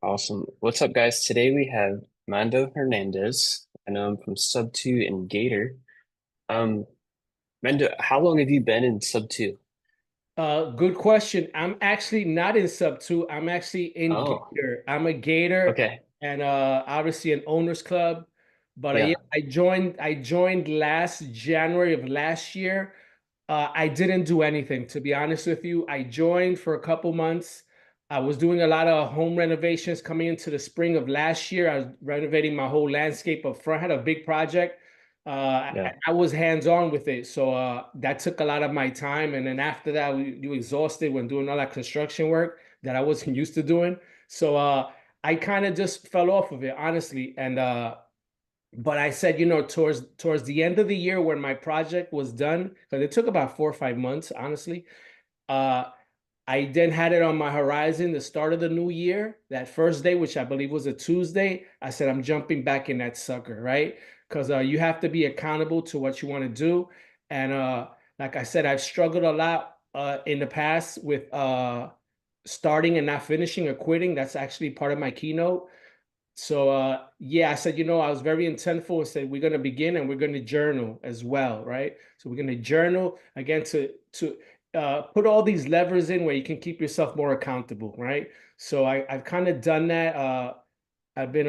Awesome. What's up, guys? Today we have Mando Hernandez. I know him from Subto and Gator. Um, Mando, how long have you been in Subto? Good question. I'm actually not in sub two. I'm actually in Oh, Gator. I'm a Gator okay. and obviously an owners club. But yeah, Yeah, I joined last January of last year. I didn't do anything, to be honest with you. I joined for a couple months. I was doing a lot of home renovations coming into the spring of last year. I was renovating my whole landscape up front. I had a big project. yeah, I was hands-on with it, so that took a lot of my time. And then after that, you exhausted when doing all that construction work that I wasn't used to doing. So I kind of just fell off of it, honestly. And but I said, towards the end of the year when my project was done, because it took about 4 or 5 months, honestly. Uh, I then had it on my horizon, the start of the new year, that first day, which I believe was a Tuesday. I said, I'm jumping back in that sucker, right? Because you have to be accountable to what you want to do. And like I said, I've struggled a lot in the past with starting and not finishing or quitting. That's actually part of my keynote. So yeah, I said, I was very intentful and said we're gonna begin and we're gonna journal as well, right? So we're gonna journal again to put all these levers in where you can keep yourself more accountable, right? So I've kind of done that. I've been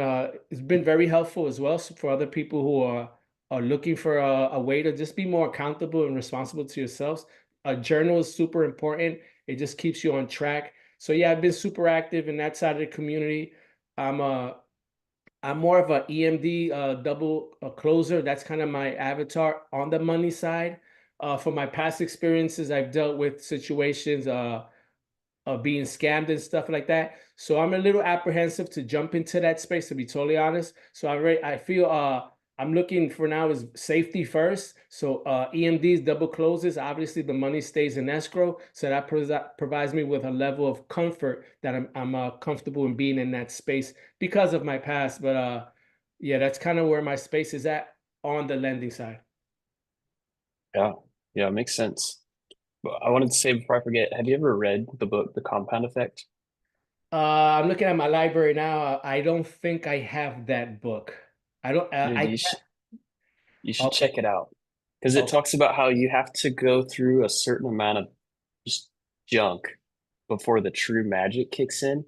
it's been very helpful as well for other people who are looking for a way to just be more accountable and responsible to yourselves. A journal is super important. It just keeps you on track. So yeah, I've been super active in that side of the community. I'm uh I'm more of a EMD double closer. That's kind of my avatar on the money side. From my past experiences, I've dealt with situations of being scammed and stuff like that. So I'm a little apprehensive to jump into that space, to be totally honest. So I feel I'm looking for now is safety first. So EMDs double closes. Obviously, the money stays in escrow, so that provides me with a level of comfort that I'm comfortable in being in that space because of my past. But yeah, that's kind of where my space is at on the lending side. yeah, yeah, makes sense. But I wanted to say before I forget, have you ever read the book, The Compound Effect? I'm looking at my library now. I don't think I have that book. I don't. Dude, I you should Okay. check it out because it Okay. talks about how you have to go through a certain amount of just junk before the true magic kicks in.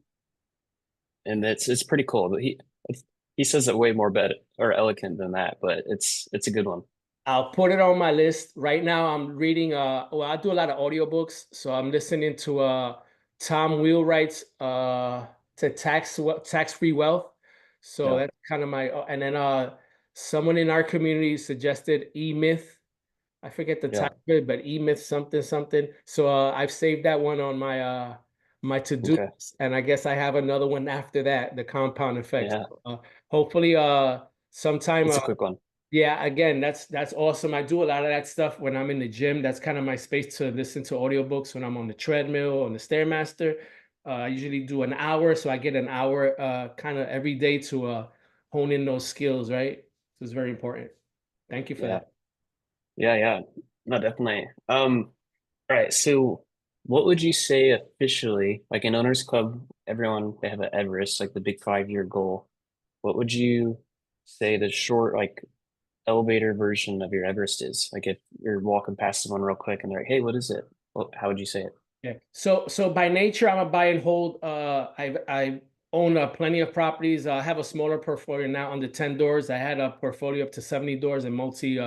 And it's pretty cool. But he says it way more better or elegant than that, but it's a good one. I'll put it on my list. Right now I'm reading well, I do a lot of audiobooks, so I'm listening to Tom Wheelwright's to tax-free wealth. So Yeah, that's kind of my and then someone in our community suggested E-Myth. I forget the yeah. title of it, but E-Myth something something. So I've saved that one on my to-do Okay. list, and I guess I have another one after that, the compound effect. Yeah. Hopefully sometime It's a quick one. yeah, again, that's awesome. I do a lot of that stuff when I'm in the gym. That's kind of my space to listen to audiobooks when I'm on the treadmill, on the Stairmaster. I usually do an hour, so I get an hour kind of every day to hone in those skills, right? So it's very important. Thank you for Yeah. that. Yeah, yeah. No, definitely. All right. So what would you say officially, like in Owners Club, everyone they have an Everest, like the big 5-year goal. What would you say the short, like elevator version of your Everest is? Like if you're walking past someone real quick and they're like, hey, what is it? Well, how would you say it? Yeah. So by nature, I'm a buy and hold. I own plenty of properties. I have a smaller portfolio now under 10 doors. I had a portfolio up to 70 doors in multi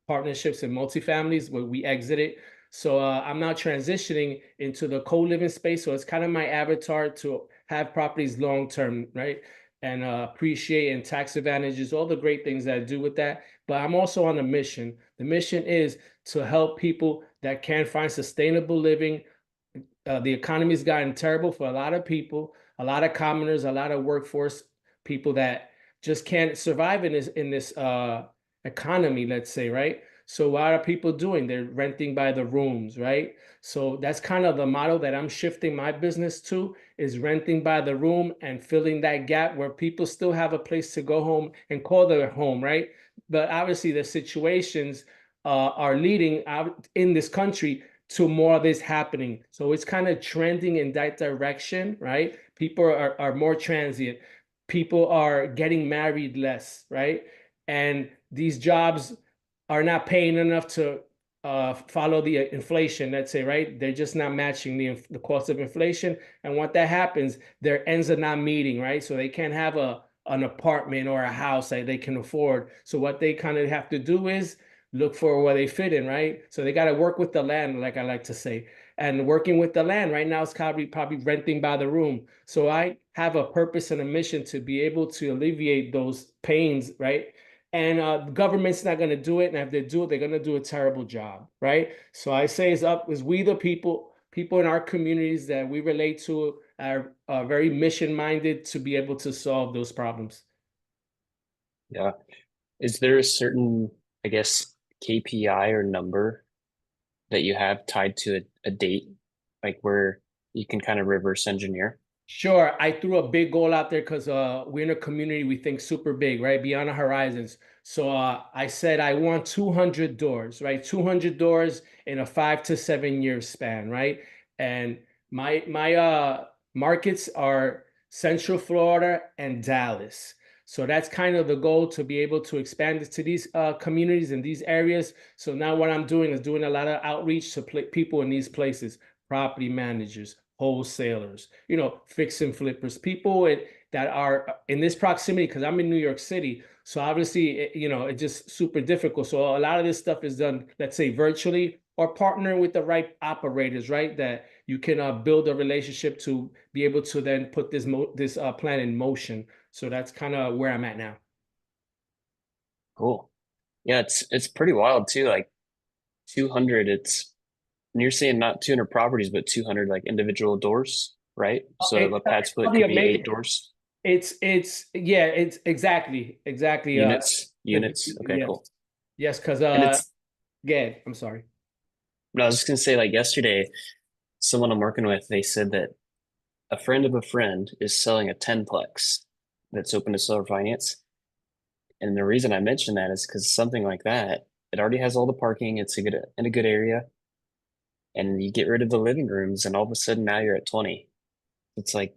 partnerships and multi-families where we exited. So I'm now transitioning into the co-living space. So it's kind of my avatar to have properties long term, right? And appreciate and tax advantages, all the great things that I do with that. But I'm also on a mission. The mission is to help people that can find sustainable living. The economy's gotten terrible for a lot of people, a lot of commoners, a lot of workforce people that just can't survive in this economy, let's say, right? So what are people doing? They're renting by the rooms, right? So that's kind of the model that I'm shifting my business to is renting by the room and filling that gap where people still have a place to go home and call their home, right? But obviously the situations are leading out in this country to more of this happening. So it's kind of trending in that direction, right? People are more transient. People are getting married less, right? And these jobs are not paying enough to follow the inflation, let's say, right? They're just not matching the cost of inflation. And what that happens, their ends are not meeting, right? So they can't have an apartment or a house that they can afford. So what they kind of have to do is look for where they fit in, right? So they got to work with the land, like I like to say. And working with the land right now is probably renting by the room. So I have a purpose and a mission to be able to alleviate those pains, right? And the government's not going to do it. And if they do it, they're going to do a terrible job, right? So I say it's up, is we the people in our communities that we relate to are very mission minded to be able to solve those problems. Yeah. Is there a certain, I guess, KPI or number that you have tied to a date, like where you can kind of reverse engineer? Sure, I threw a big goal out there because we're in a community we think super big, right? Beyond the horizons. So I said I want 200 doors, right? 200 doors in a 5 to 7 year span, right? And my markets are Central Florida and Dallas. So that's kind of the goal, to be able to expand it to these communities in these areas. So now what I'm doing is doing a lot of outreach to people in these places, property managers, wholesalers, fix and flippers, people that are in this proximity, because I'm in New York City. So obviously, it's just super difficult. So a lot of this stuff is done, let's say, virtually, or partnering with the right operators, right? That you can build a relationship to be able to then put this plan in motion. So that's kind of where I'm at now. Cool. Yeah, it's pretty wild too. Like 200, and you're saying not 200 properties, but 200 like individual doors, right? So a pad It's split probably could be eight amazing. doors, It's yeah, it's exactly units. Okay, yes, cool. yes, because And it's, yeah, I'm sorry. no, I was just gonna say, like yesterday, someone I'm working with, they said that a friend of a friend is selling a 10-plex that's open to seller finance. And the reason I mentioned that is because something like that, it already has all the parking, it's in a good area, and you get rid of the living rooms, and all of a sudden now you're at 20. It's like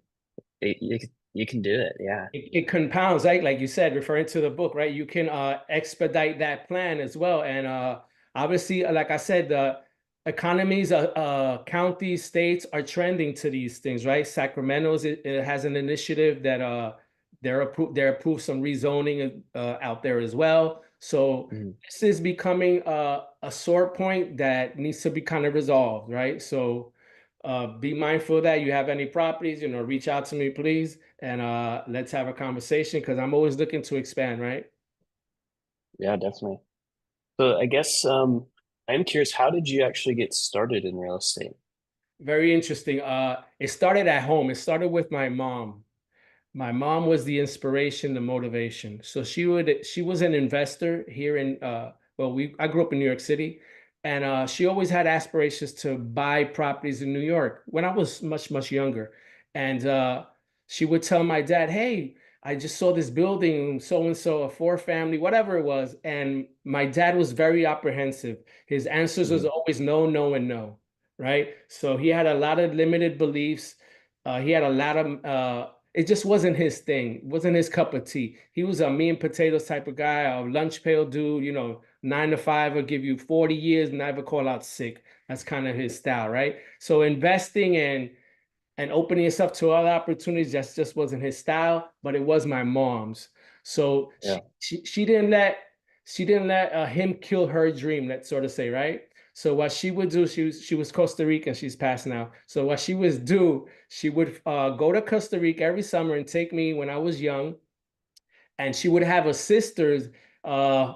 you can do it. Yeah. It compounds, right? Like you said, referring to the book, right? You can expedite that plan as well. And obviously, like I said, the economies, counties, states are trending to these things, right? Sacramento's, it has an initiative that they're approved some rezoning out there as well. So Mhm. this is becoming a sore point that needs to be kind of resolved, right? So be mindful that you have any properties, reach out to me, please, and let's have a conversation, because I'm always looking to expand, right? Yeah, definitely. So I guess I'm curious, how did you actually get started in real estate? Very interesting. It started at home. It started with my mom. My mom was the inspiration, the motivation. So she was an investor here in well, I grew up in New York City, and she always had aspirations to buy properties in New York when I was much younger. And she would tell my dad, "Hey, I just saw this building, so and so, a four family, whatever it was." And my dad was very apprehensive. His answers was Mhm. always no, no, and no, right? So he had a lot of limited beliefs. He had a lot of it just wasn't his thing. It wasn't his cup of tea. He was a meat and potatoes type of guy, a lunch pail dude, 9 to 5 will give you 40 years, never call out sick. That's kind of his style, right? So investing and opening yourself to other opportunities just wasn't his style, but it was my mom's. So Yeah. she didn't let him kill her dream, let's sort of say, right? So what she would do, she was Costa Rican, she's passed now. So what she would do, she would go to Costa Rica every summer and take me when I was young, and she would have her sisters uh,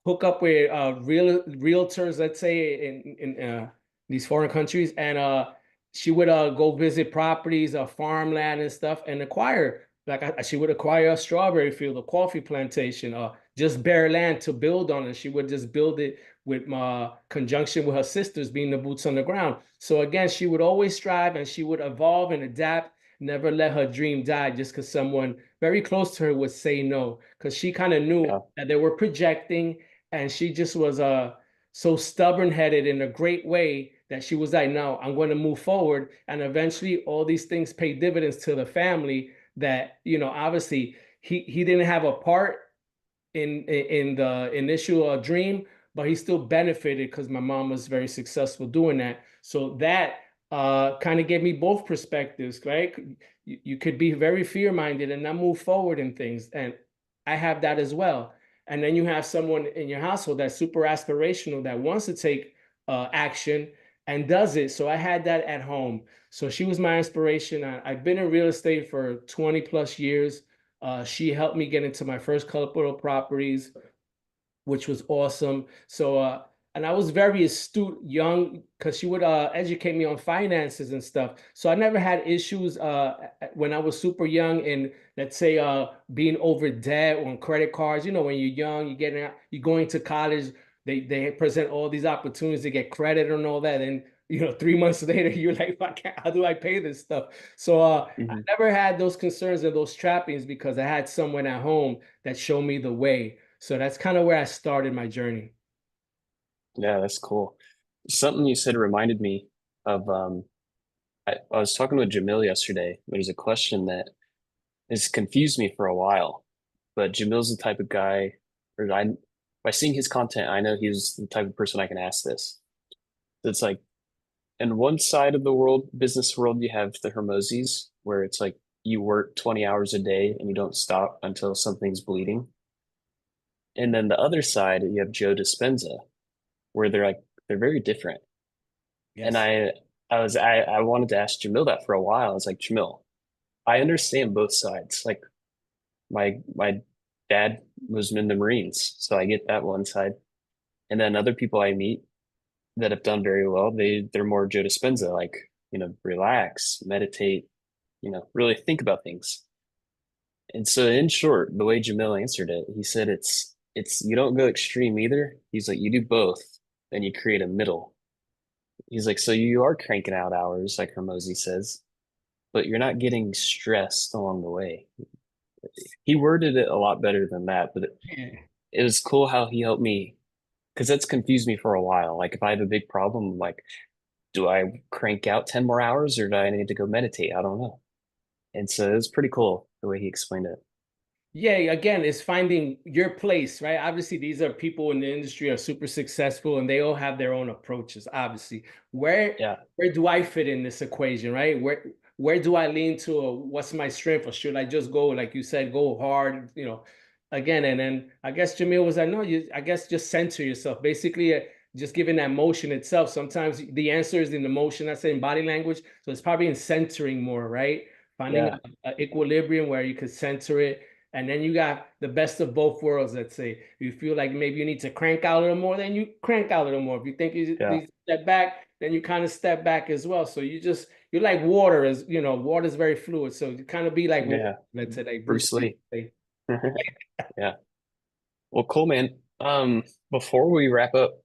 hook up with realtors, let's say in these foreign countries, and she would go visit properties, farmland and stuff, and acquire. Like she would acquire a strawberry field, a coffee plantation, just bare land to build on, and she would just build it with conjunction with her sisters being the boots on the ground. So again, she would always strive, and she would evolve and adapt, never let her dream die just because someone very close to her would say no, because she kind of knew Yeah. that they were projecting, and she just was so stubborn headed in a great way that she was like, no, I'm going to move forward. And eventually all these things pay dividends to the family that, obviously he didn't have a part in the initial dream, but he still benefited because my mom was very successful doing that. So that kind of gave me both perspectives, right? You could be very fear-minded and not move forward in things. And I have that as well. And then you have someone in your household that's super aspirational that wants to take action and does it. So I had that at home. So she was my inspiration. I've been in real estate for 20 plus years. She helped me get into my first couple of properties, which was awesome. So, and I was very astute young because she would educate me on finances and stuff. So I never had issues when I was super young in, let's say, being over debt on credit cards. When you're young, you're going to college, they present all these opportunities to get credit and all that. And 3 months later, you're like, how do I pay this stuff? So I hmm never had those concerns and those trappings because I had someone at home that showed me the way. So that's kind of where I started my journey. Yeah, that's cool. Something you said reminded me of I was talking with Jamil yesterday. There's a question that has confused me for a while, but Jamil's the type of guy, or by seeing his content, I know he's the type of person I can ask this. It's like, in one side of the world, business world, you have the Hermosis, where it's like you work 20 hours a day and you don't stop until something's bleeding. And then the other side, you have Joe Dispenza, where they're very different. And Yes. I wanted to ask Jamil that for a while. I was like, Jamil, I understand both sides. Like my dad was in the Marines, so I get that one side. And then other people I meet that have done very well, they're more Joe Dispenza, like, relax, meditate, really think about things. And so in short, the way Jamil answered it, he said it's you don't go extreme either. He's like, you do both, then you create a middle. He's like, so you are cranking out hours, like Hermosi says, but you're not getting stressed along the way. He worded it a lot better than that, but Yeah. it was cool how he helped me because that's confused me for a while. Like if I have a big problem, like, do I crank out 10 more hours or do I need to go meditate? I don't know. And so it was pretty cool the way he explained it. Yeah, again, it's finding your place, right? Obviously, these are people in the industry are super successful and they all have their own approaches, obviously. Where Yeah. where do I fit in this equation, right? Where do I lean to, or what's my strength, or should I just go, like you said, go hard, again? And then I guess Jamil was like, no, I guess just center yourself. Basically, just giving that motion itself. Sometimes the answer is in the motion, that's in body language. So it's probably in centering more, right? Finding Yeah. a equilibrium where you could center it, and then you got the best of both worlds. Let's say you feel like maybe you need to crank out a little more, then you crank out a little more. If you think you Yeah. need to step back, then you kind of step back as well. So you're like water, as water is very fluid. So you kind of be like water, Yeah. let's say, like Bruce Bruce Lee Lee. would say. Yeah. Well, cool, man. Before we wrap up,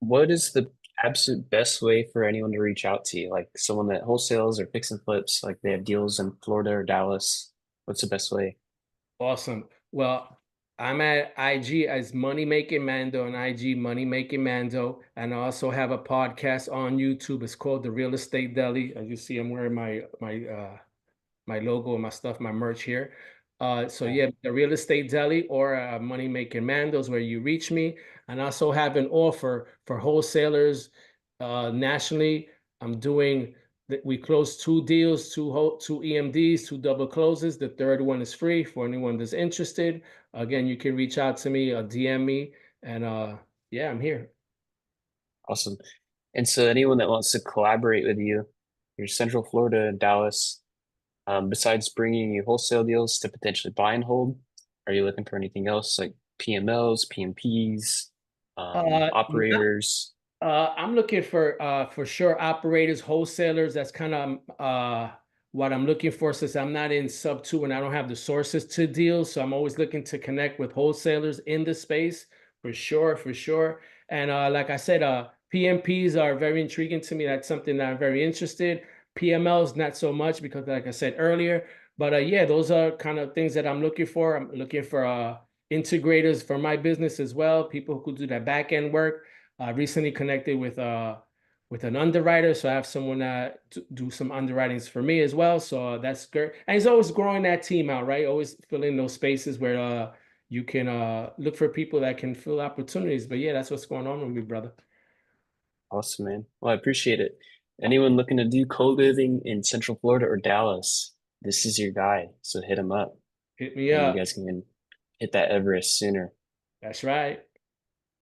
what is the absolute best way for anyone to reach out to you? Like someone that wholesales or fix and flips, like they have deals in Florida or Dallas. What's the best way? Awesome. Well, I'm at IG as Money Making Mando on IG, Money Making Mando. And I also have a podcast on YouTube. It's called The Real Estate Deli. As you see, I'm wearing my logo and my stuff, my merch here. So Yeah. yeah, the Real Estate Deli or Money Making Mandos where you reach me. And I also have an offer for wholesalers nationally. I'm doing we closed two deals, two EMDs, two double closes. The third one is free for anyone that's interested. Again, you can reach out to me, DM me, and yeah, I'm here. Awesome. And so anyone that wants to collaborate with you, you're Central Florida and Dallas, besides bringing you wholesale deals to potentially buy and hold, are you looking for anything else like PMLs, PMPs, No, operators? I'm looking for sure operators, wholesalers. That's kind of what I'm looking for since I'm not in Subto and I don't have the sources to deal. So I'm always looking to connect with wholesalers in the space for sure, for sure. And like I said, PMPs are very intriguing to me. That's something that I'm very interested. PMLs not so much because like I said earlier. But yeah, those are kind of things that I'm looking for. I'm looking for integrators for my business as well, people who do that back end work. I recently connected with with an underwriter. So I have someone that do some underwritings for me as well. So that's great. And he's always growing that team out, right? Always filling those spaces where you can look for people that can fill opportunities. But yeah, that's what's going on with me, brother. Awesome, man. Well, I appreciate it. Anyone looking to do co-living in Central Florida or Dallas, this is your guy. So hit him up Hit me and you up. guys can hit that Everest sooner. That's right.